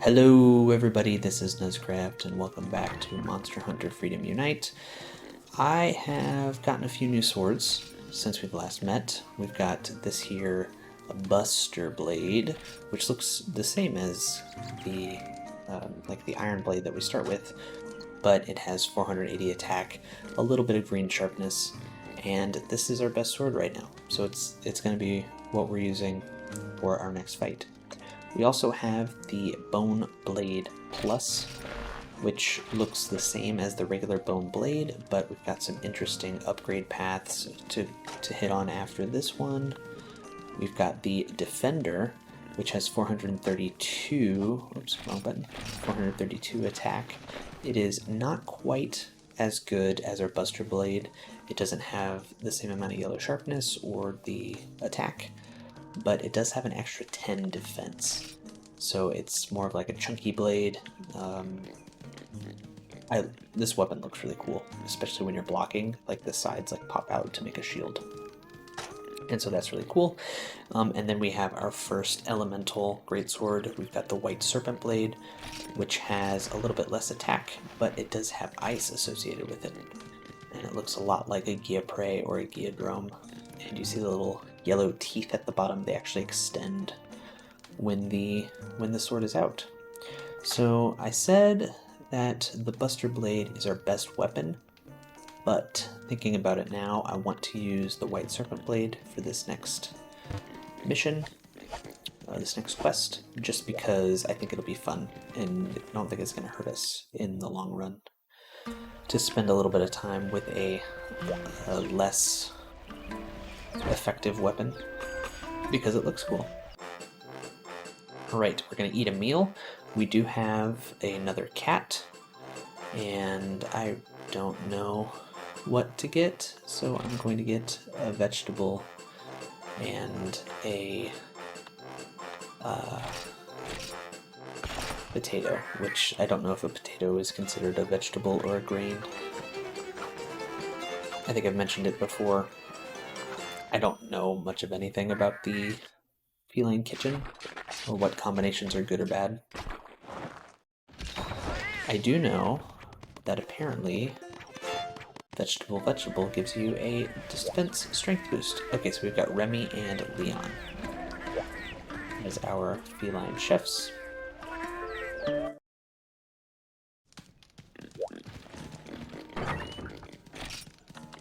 Hello everybody, this is Nuzcraft and welcome back to Monster Hunter Freedom Unite. I have gotten a few new swords since we've last met. We've got this here, a Buster Blade, which looks the same as the the Iron Blade that we start with, but it has 480 attack, a little bit of green sharpness, and this is our best sword right now. So it's going to be what we're using for our next fight. We also have the Bone Blade Plus, which looks the same as the regular Bone Blade, but we've got some interesting upgrade paths to hit on after this one. We've got the Defender, which has 432, oops, wrong button, 432 attack. It is not quite as good as our Buster Blade. It doesn't have the same amount of yellow sharpness or the attack, but it does have an extra 10 defense. So it's more of like a chunky blade. This weapon looks really cool, especially when you're blocking, like the sides like pop out to make a shield. And so that's really cool. And then we have our first elemental greatsword. We've got the white Serpent blade, which has a little bit less attack, but it does have ice associated with it. And it looks a lot like a Gyapre or a Gyadrome. And you see the little yellow teeth at the bottom. They actually extend when the sword is out. So I said that the Buster Blade is our best weapon, but thinking about it now, I want to use the White Serpent Blade for this next mission, this next quest, just because I think it'll be fun, and I don't think it's going to hurt us in the long run to spend a little bit of time with a less effective weapon, because it looks cool. Alright, we're going to eat a meal. We do have another cat, and I don't know what to get, so I'm going to get a vegetable and a potato, which I don't know if a potato is considered a vegetable or a grain. I think I've mentioned it before. I don't know much of anything about the feline kitchen, or what combinations are good or bad. I do know that apparently vegetable gives you a defense strength boost. Okay, so we've got Remy and Leon as our feline chefs.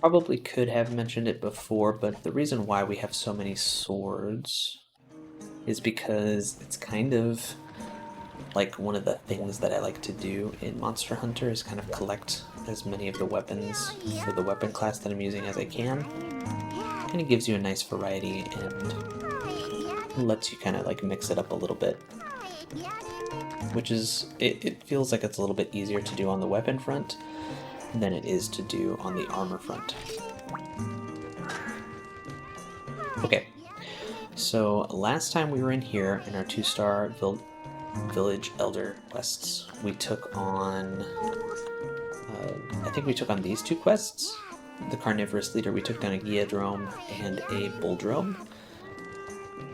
Probably could have mentioned it before, but the reason why we have so many swords is because it's kind of like one of the things that I like to do in Monster Hunter is kind of collect as many of the weapons for the weapon class that I'm using as I can. And it gives you a nice variety and lets you kind of like mix it up a little bit. Which is, it feels like it's a little bit easier to do on the weapon front than it is to do on the armor front. Okay, so last time we were in here in our 2-star Village Elder quests, we took on, I think we took on these two quests. The Carnivorous Leader, we took down a Gyadrome and a Bulldrome.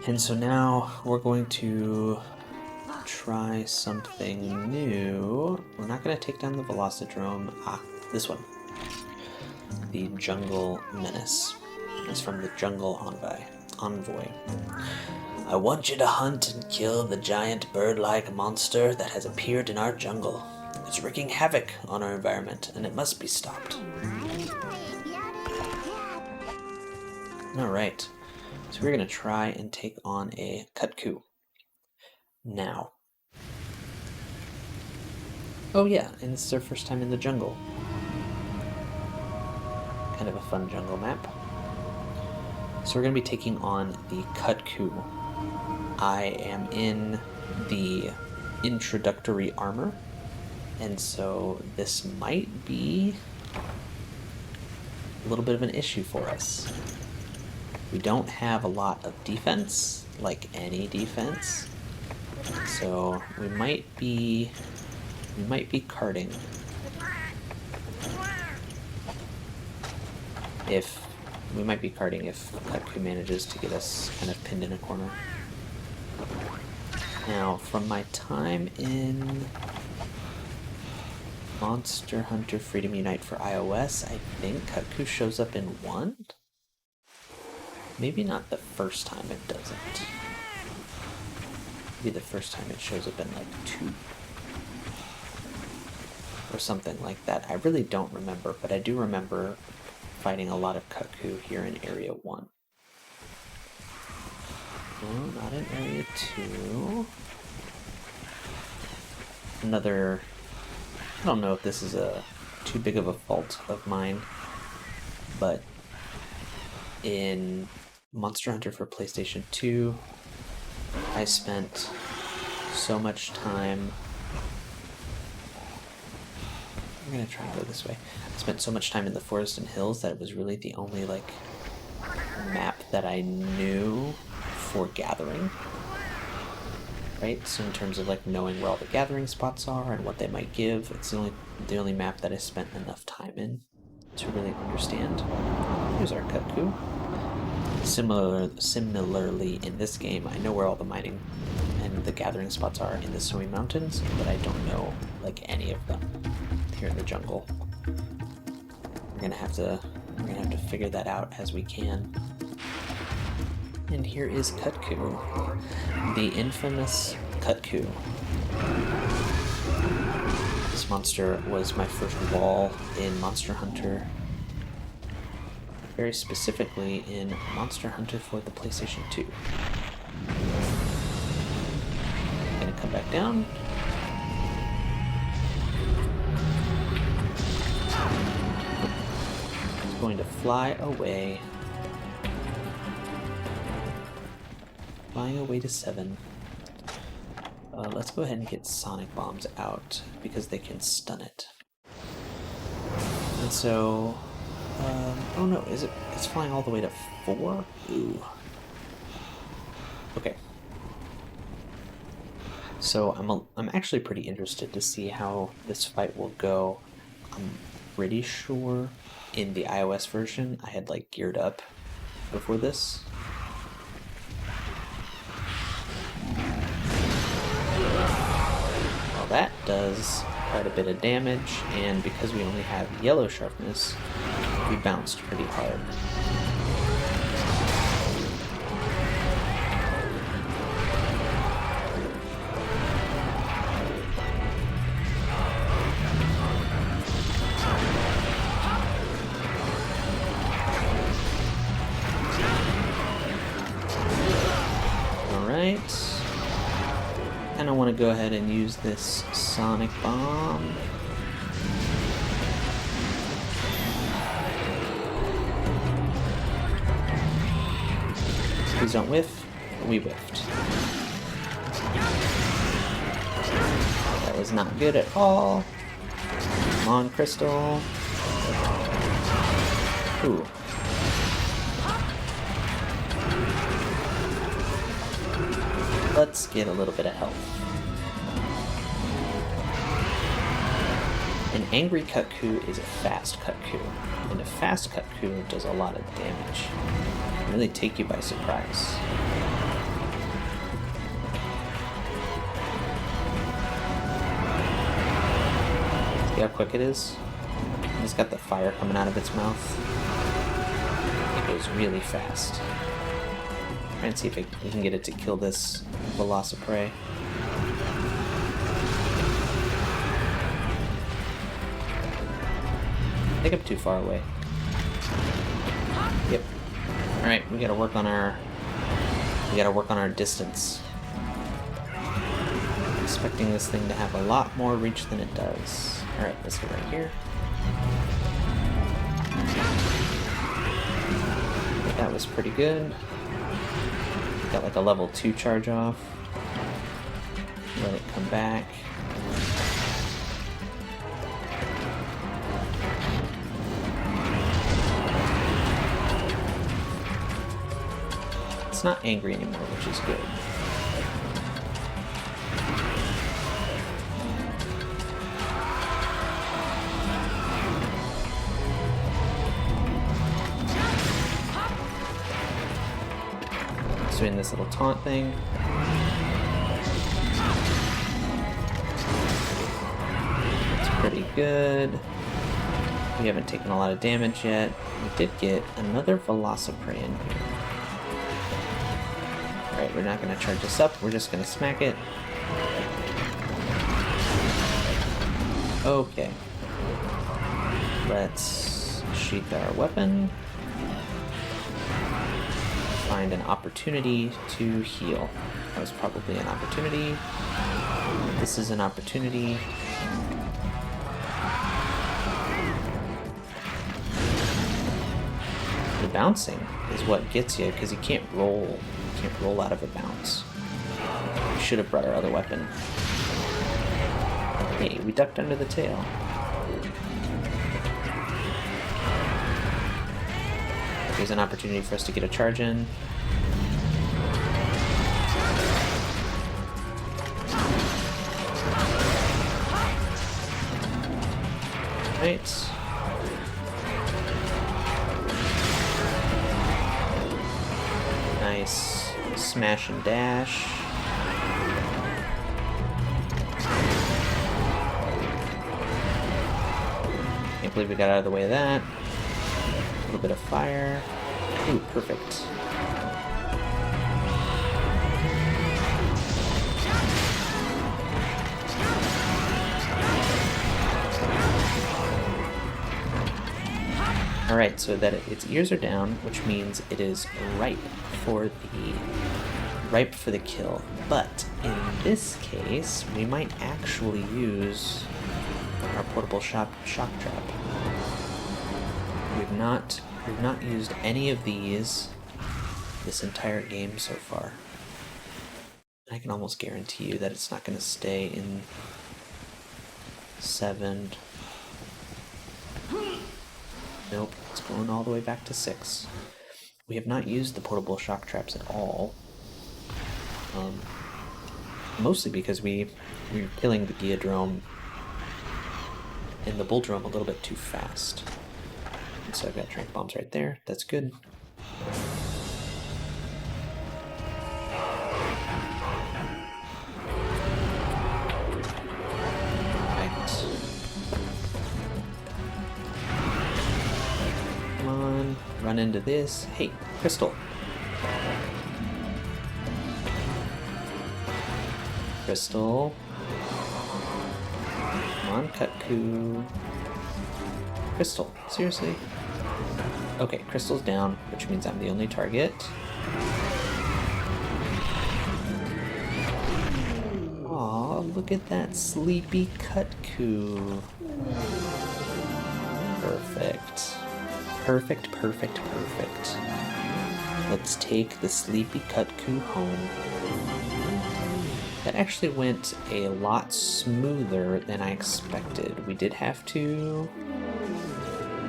And so now we're going to try something new. We're not going to take down the Velocidrome. This one. The Jungle Menace. It's from the Jungle Envoy. I want you to hunt and kill the giant bird-like monster that has appeared in our jungle. It's wreaking havoc on our environment, and it must be stopped. Alright, so we're going to try and take on a Kudku. Now. Oh yeah, and this is our first time in the jungle. Kind of a fun jungle map. So we're going to be taking on the Kudku. I am in the introductory armor, and so this might be a little bit of an issue for us. We don't have a lot of defense, like any defense, so we might be carting. If Kudku manages to get us kind of pinned in a corner. Now, from my time in Monster Hunter Freedom Unite for iOS, I think Kudku shows up in 1? Maybe not the first time it doesn't. Maybe the first time it shows up in like 2. Or something like that. I really don't remember, but I do remember fighting a lot of Kaku here in Area 1. No, not in Area 2. Another... I don't know if this is too big of a fault of mine, but in Monster Hunter for PlayStation 2, I spent so much time... I'm gonna try and go this way. I spent so much time in the forest and hills that it was really the only, like, map that I knew for gathering. Right? So in terms of, like, knowing where all the gathering spots are and what they might give, it's the only map that I spent enough time in to really understand. Here's our Kudku. Similarly, in this game, I know where all the mining and the gathering spots are in the Snowy Mountains, but I don't know, like, any of them here in the jungle. We're gonna have to figure that out as we can. And here is Kudku, the infamous Kudku. This monster was my first wall in Monster Hunter. Very specifically in Monster Hunter for the PlayStation 2. I'm gonna come back down. It's going to fly away. Flying away to 7. Let's go ahead and get Sonic Bombs out because they can stun it. And so, oh no, it's flying all the way to 4? Ooh. Okay. So I'm actually pretty interested to see how this fight will go. I'm pretty sure in the iOS version I had like geared up before this. Well, that does quite a bit of damage, and because we only have yellow sharpness, we bounced pretty hard. And I want to go ahead and use this Sonic Bomb. Please don't whiff. We whiffed. That was not good at all. Come on, Crystal. Ooh. Let's get a little bit of health. An angry Kudku is a fast Kudku, and a fast Kudku does a lot of damage. It can really take you by surprise. See how quick it is? It's got the fire coming out of its mouth. It goes really fast. Try and see if we can get it to kill this Velociprey. I think I'm too far away. Yep. Alright, we gotta work on our distance. I'm expecting this thing to have a lot more reach than it does. Alright, let's go right here. That was pretty good. Got like a level 2 charge off. Let it come back. It's not angry anymore, which is good. Doing this little taunt thing. good. We haven't taken a lot of damage yet. We did get another Velociprey in here. Alright, we're not going to charge this up. We're just going to smack it. Okay. Let's sheath our weapon. Find an opportunity to heal. That was probably an opportunity. This is an opportunity. The bouncing is what gets you, because you can't roll. You can't roll out of a bounce. We should have brought our other weapon. Hey, we ducked under the tail. Here's an opportunity for us to get a charge in. Right. Nice smash and dash. Can't believe we got out of the way of that. A little bit of fire. Ooh, perfect. Alright, so that its ears are down, which means it is ripe for the kill. But in this case, we might actually use our portable shock trap. We've not used any of these this entire game so far. I can almost guarantee you that it's not going to stay in 7. Nope, it's going all the way back to 6. We have not used the portable shock traps at all. Mostly because we were killing the Geodrome and the Bulldrome a little bit too fast. And so I've got Drink Bombs right there. That's good. Run into this. Hey, Crystal. Crystal. Come on, Kudku. Crystal, seriously? Okay, Crystal's down, which means I'm the only target. Aw, look at that sleepy Kudku. Perfect. Perfect, perfect, perfect. Let's take the sleepy Kudku home. That actually went a lot smoother than I expected. We did have to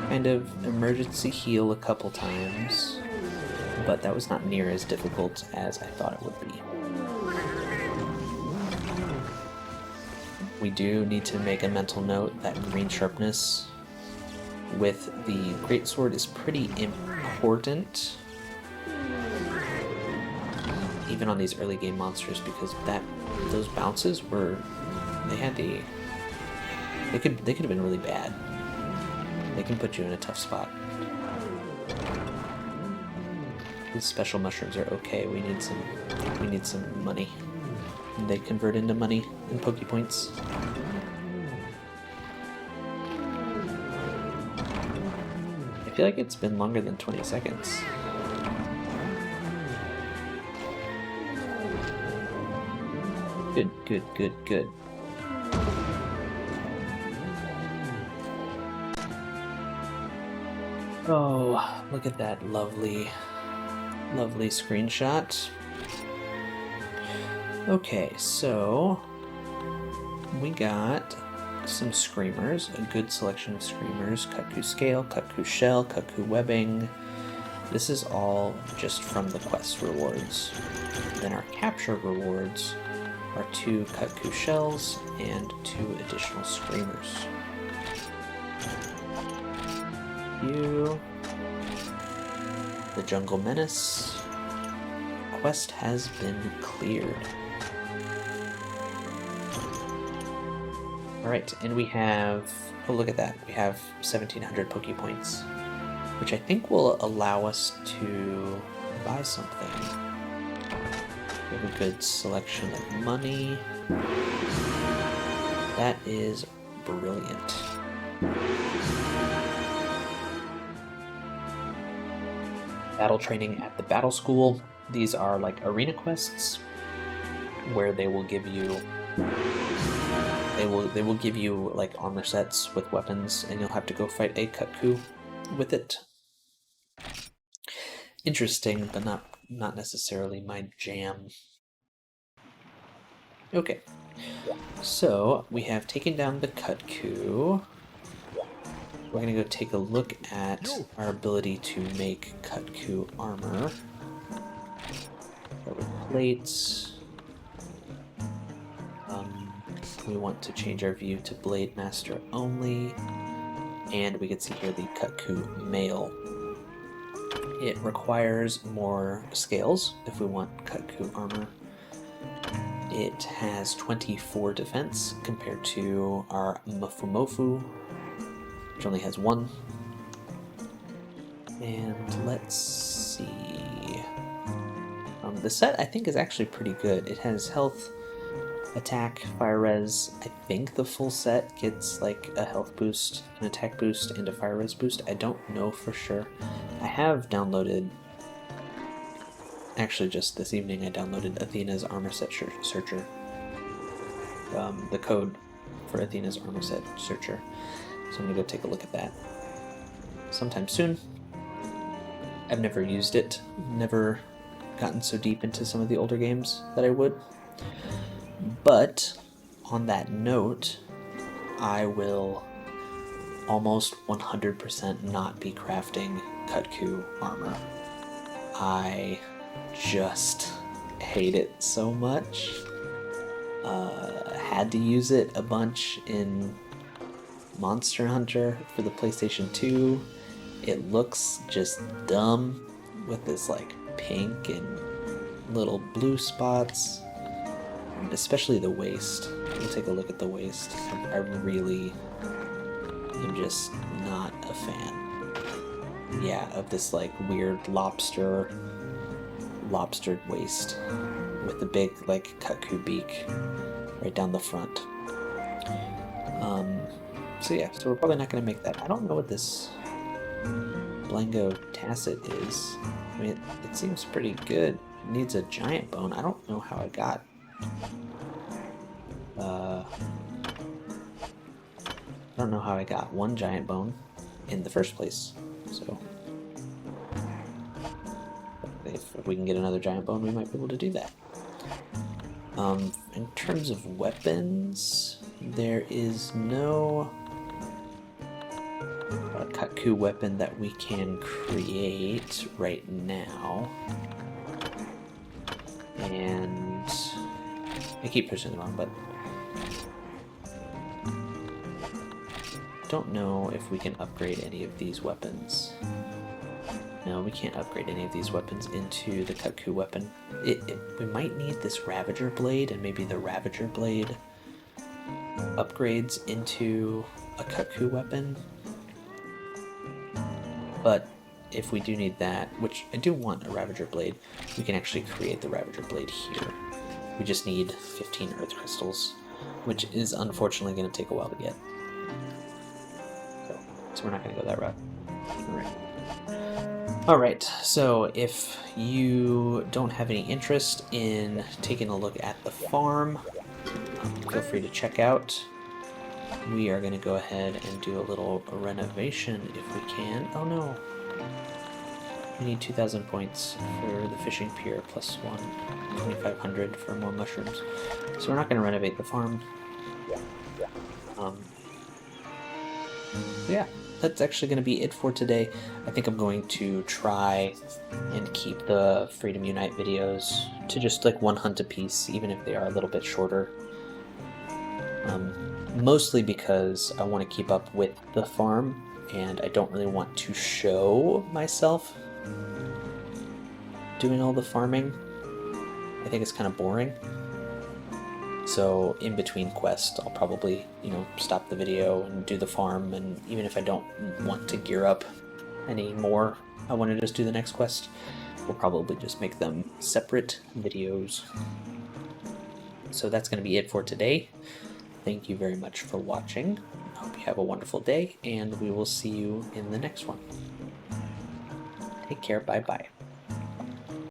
kind of emergency heal a couple times, but that was not near as difficult as I thought it would be. We do need to make a mental note that green sharpness with the greatsword is pretty important, even on these early game monsters, because those bounces were they could have been really bad. They can put you in a tough spot. These special mushrooms are okay. We need some money. They convert into money in Poke Points. I feel like it's been longer than 20 seconds. Good, good, good, good. Oh, look at that lovely, lovely screenshot. Okay, so we got some screamers, a good selection of screamers. Kudku Scale, Kudku Shell, Kudku Webbing. This is all just from the quest rewards. Then our capture rewards are 2 Kudku Shells and 2 additional screamers. The Jungle Menace quest has been cleared. Alright, and we have, oh look at that, we have 1700 Poke Points, which I think will allow us to buy something. We have a good selection of money. That is brilliant. Battle training at the battle school. These are like arena quests where they will give you they will give you like armor sets with weapons, and you'll have to go fight a Kudku with it. Interesting, but not necessarily my jam. Okay, so we have taken down the Kudku. We're gonna go take a look at our ability to make Kudku armor. Start with plates. We want to change our view to Blade Master only, and we can see here the Kudku male. It requires more scales if we want Kudku armor. It has 24 defense compared to our Mofu, which only has 1. And let's see. The set I think is actually pretty good. It has health, attack, fire res. I think the full set gets like a health boost, an attack boost, and a fire res boost. I don't know for sure. I have downloaded, actually just this evening I downloaded Athena's armor set searcher. The code for Athena's armor set searcher. So I'm gonna go take a look at that sometime soon. I've never used it, never gotten so deep into some of the older games that I would. But on that note, I will almost 100% not be crafting Kudku armor. I just hate it so much. Had to use it a bunch in Monster Hunter for the PlayStation 2. It looks just dumb with this like pink and little blue spots, especially the waist. We'll take a look at the waist. I really am just not a fan. Yeah, of this like weird lobstered waist with the big like Kaku beak right down the front. So yeah, so we're probably not going to make that. I don't know what this Blango Tacit is. I mean, it seems pretty good. It needs a giant bone. I don't know how I got... I don't know how I got 1 giant bone in the first place. So if we can get another giant bone, we might be able to do that. In terms of weapons, there is no Kaku weapon that we can create right now. And I keep pushing the wrong button. Don't know if we can upgrade any of these weapons. No, we can't upgrade any of these weapons into the Kudku weapon. We might need this Ravager Blade, and maybe the Ravager Blade upgrades into a Kudku weapon. But if we do need that, which I do want a Ravager Blade, we can actually create the Ravager Blade here. We just need 15 Earth Crystals, which is unfortunately going to take a while to get. So we're not going to go that route. Alright, so if you don't have any interest in taking a look at the farm, feel free to check out. We are going to go ahead and do a little renovation if we can. Oh no! We need 2,000 points for the fishing pier, plus 2,500 for more mushrooms. So we're not going to renovate the farm. Yeah, that's actually going to be it for today. I think I'm going to try and keep the Freedom Unite videos to just like 1 hunt a piece, even if they are a little bit shorter. Mostly because I want to keep up with the farm, and I don't really want to show myself doing all the farming. I think it's kind of boring. So in between quests, I'll probably, stop the video and do the farm, and even if I don't want to gear up any more, I want to just do the next quest, we'll probably just make them separate videos. So that's going to be it for today. Thank you very much for watching. I hope you have a wonderful day, and we will see you in the next one. Take care. Bye-bye.